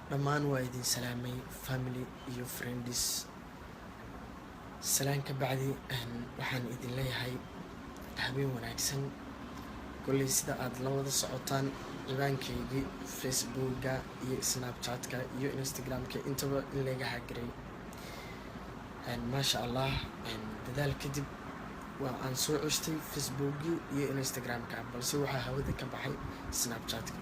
dhammaan waa idin salaamay family iyo friends. salaan ka bacdi waxaan idin leeyahay habeen wanaagsan. kolley sida aad la wada socotaan ciwaankaygii facebooka iyo snapchatka iyo instagramka intaba in laga hagaray. maasha allah, dadaal kadib waa aan soo ceshtay facebookii iyo instagramka, balse waxaa hawada ka baxay snapchatka.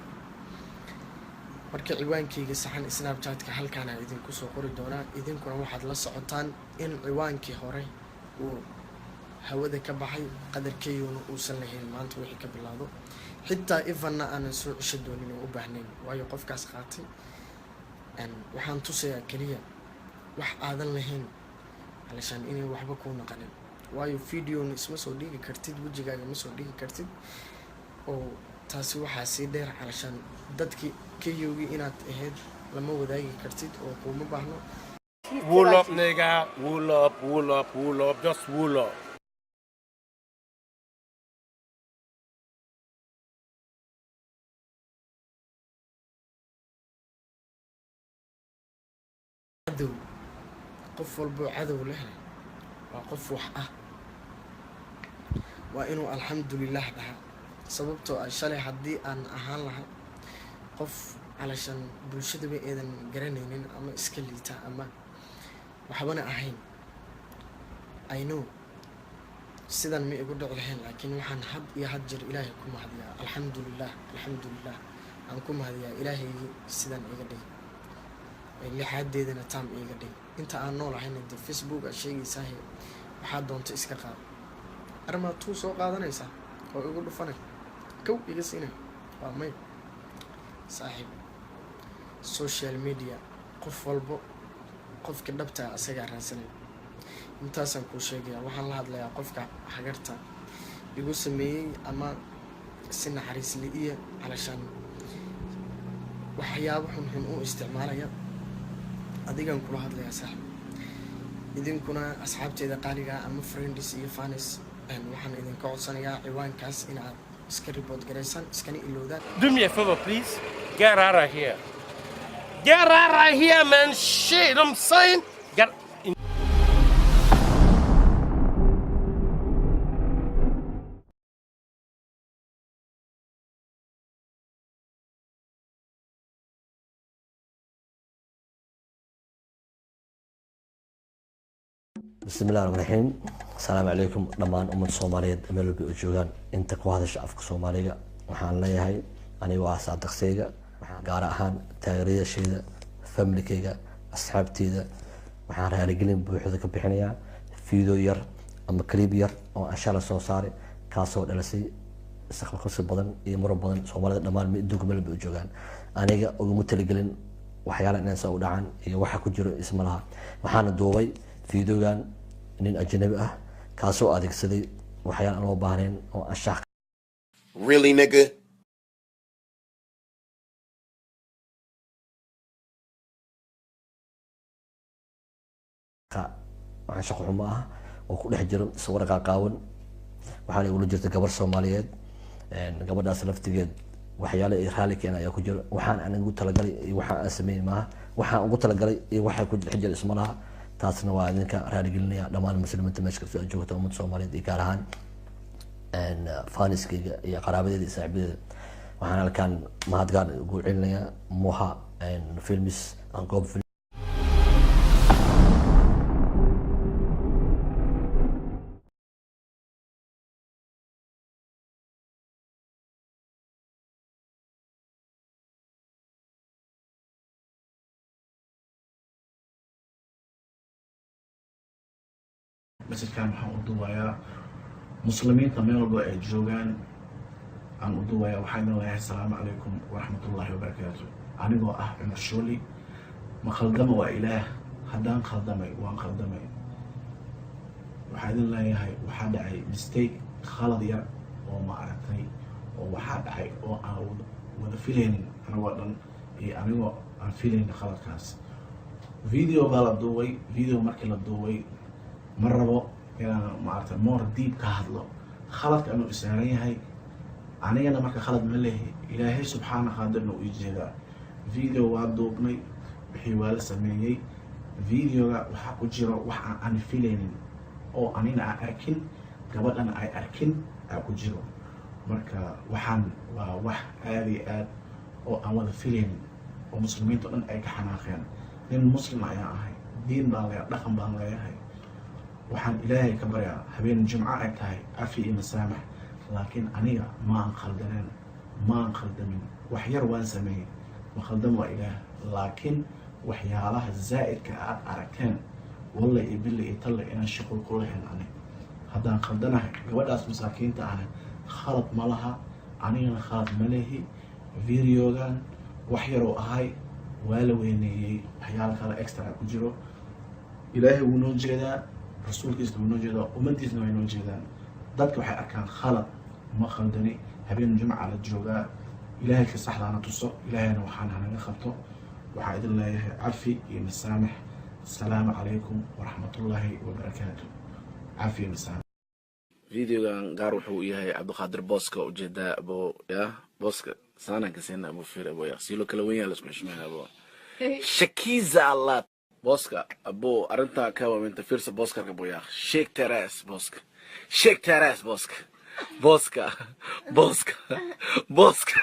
marka ciwaankayga saxan snapchatka halkaan aan idinku soo qori doonaa, idinkuna waxaad la socotaan in ciwaankii hore uu hawada ka baxay, qadarkeeyuna uusan lahayn maanta wixii ka bilaado. xitaa ivanna aanan soo cesho doonin oo u baahnayn, waayo qofkaas qaatay. waxaan tusayaa keliya wax aadan lahayn alashaan inay waxba kuu naqanin, waayo videona isma soo dhigi kartid, wejigaaga ma soo dhigi kartid. oo taasi waxaa sii dheer alashaan dadkii kayogii inaad ahayd lama wadaagi kartid oo kuuma baahno. Wool up, nigga. Wool up, wool up, wool up. Just wool up. cadow, qof walboo cadow leh waa qof wax ah. waa inuu alxamdulilah dhahaa, sababtoo ah shalay haddii aan ahaan lahay qof alashaan bulshadaba eedan garanaynin ama iska liita ama waxbana ahayn, I know sidan ma igu dhici lahayn. laakiin waxaan had iyo had jeer ilaahay ku mahadiyaa, alxamdulilah aan ku mahadiyaa ilaahaygii sidan iga dhig, lixaadeedana taam iga dhig. inta aan nool ahayna dee facebook aad sheegaysaah waxaa doonto iska qaado. arrimaad tuu soo qaadanaysaa oo igu dhufanay kow iga siinay waa may saaxiib. social media qof walbo qofka dhabtaa asagaa raadsanay. intaasaan kuu sheegayaa. waxaan la hadlayaa qofka hagarta igu sameeyey ama si naxariis li-iya alashaan waxyaabo xunxun u isticmaalaya, adigaan kula hadlayaa saaxiib. idinkuna asxaabteeda qaaligaa ama friends iyo fans, waxaan idinka codsanayaa ciwaankaas inaad iska report garaysaan, iskana ilowdaan. Do me a favor, please. Get out of here. Get out of here, man. Shit, I'm saying. Get. بسم الله الرحمن الرحيم. السلام عليكم دمان أمة الصومالية ملو بيوجوغان انت كواهد الشعب الصومالية. وحان ليهاي أنا واسع دقسيقة قارا أهان تاغرية شيدة فاملكيقة أصحابتيدة. وحان رهالي قلين بوحوذة كبيحنيا فيديو ير أما كليب ير أو أشياء سو صاري كاسو دلسي استقبل خصي بدن يمر بدن صومالية دمان ميدوك ملو بيوجوغان أنا أقومتلي قلين وحيالا ننسى ودعان وحا كجرو اسم لها. وحان الدوبي فيديوغان nin ajnabi ah kaasoo adeegsaday waxyaal aan loo baahnayn oo anshax. Really, nigga? waxaan shaqo xumo ah oo ku dhex jiro sawir qaaqaawan. waxaa la igula jirta gabar Soomaaliyeed, gabadhaas laftigeed waxyaalo ay raali keenay ayaa ku jiro. waxaan anigu talagalay iyo waxa aan sameeyay maaha, waxaan ugu talagalay iyo waxa ku dhex jira isma laha. taasna waa idinka raali gelinaya dhammaan muslimiinta meesha kasoo joogta ummadda Soomaaliyeed iyo gaar ahaan faaniskayga iyo qaraabadeeda iyo saaxiibadeeda. waxaan halkaan mahadgaar ugu celinayaa Moha Films and Goob مسجكان waxaan u duubayaa muslimiinta meel walba ay joogaan aan u duubayaa waxaan leeyahay assalaamu calaykum waraxmatullaahi wabarakaatu anigoo ah Cumar Shooli ma khaldama waa ilaah haddaan khaldamay waan khaldamay waxaan leeyahay waxaa dhacay mistake khalad yar oo ma aragtay oo waxaa dhacay oo aan wada filaynin anigoo dhan iyo anigoo aan filaynin khaladkaas video baa la duubay video markii la duubay ma rabo inaan maaragtay more deep ka hadlo khaladka inuu isaaran yahay anigana marka khalad ma leeyahay ilaahay subxaana qaadirna u jeedaa video waa duubnay wixii waa la sameeyey videoga waxaa ku jiro wax aan filaynin oo anina aan arkin gabadhana ay arkin aa ku jiro marka waxaan waa wax aad iyo aad oo aan wada filaynin oo muslimiinta dhan ay ka xanaaqeen nin muslim ayaan ahay diin baan leeyahay dhaqan baan leeyahay waxaan ilaahay ka baryaa habeen jumco ay tahay cafi iyo masaamax laakiin aniga ma aan khaldaneen ma aan khaldamin wax yar waan sameeyey ma khaldam waa ilaah laakiin waxyaalaha zaa'idka aad aragteen walla iyo billa iyo talle inaan shaqo ku lahayn ani haddaan khaldanahay gabadhaas masaakiinta ahna khalad ma laha anigana khalad ma lehi videogan wax yaroo ahay waa la weyneeyey waxyaala kale extra ku jiro ilaahay wuu noo jeedaa rasuulkiisna wuu noo jeedaa ummaddiisna way noo jeedaan dadka waxay arkaan khalad ma khaldani habeen jumca la joogaa ilaahay ka saxdaana tuso ilaahayna waxaan hanaga qabto waxaa idin leeyahay cafi iyo masaamax asalaamu calaykum waraxmatullaahi wabarakaatu cafi iyo masaamax videogan gaar wuxuu yahay cabdiqaadir booska ujeedaa abo ya booska saananka sina abo fiir abo ya silo kala weyn yaa lasku heshmeyn abo shakiza allah booska abo arinta ka waminta fiirsa booska abo ya shake teras booska shake teras booska booska booska booska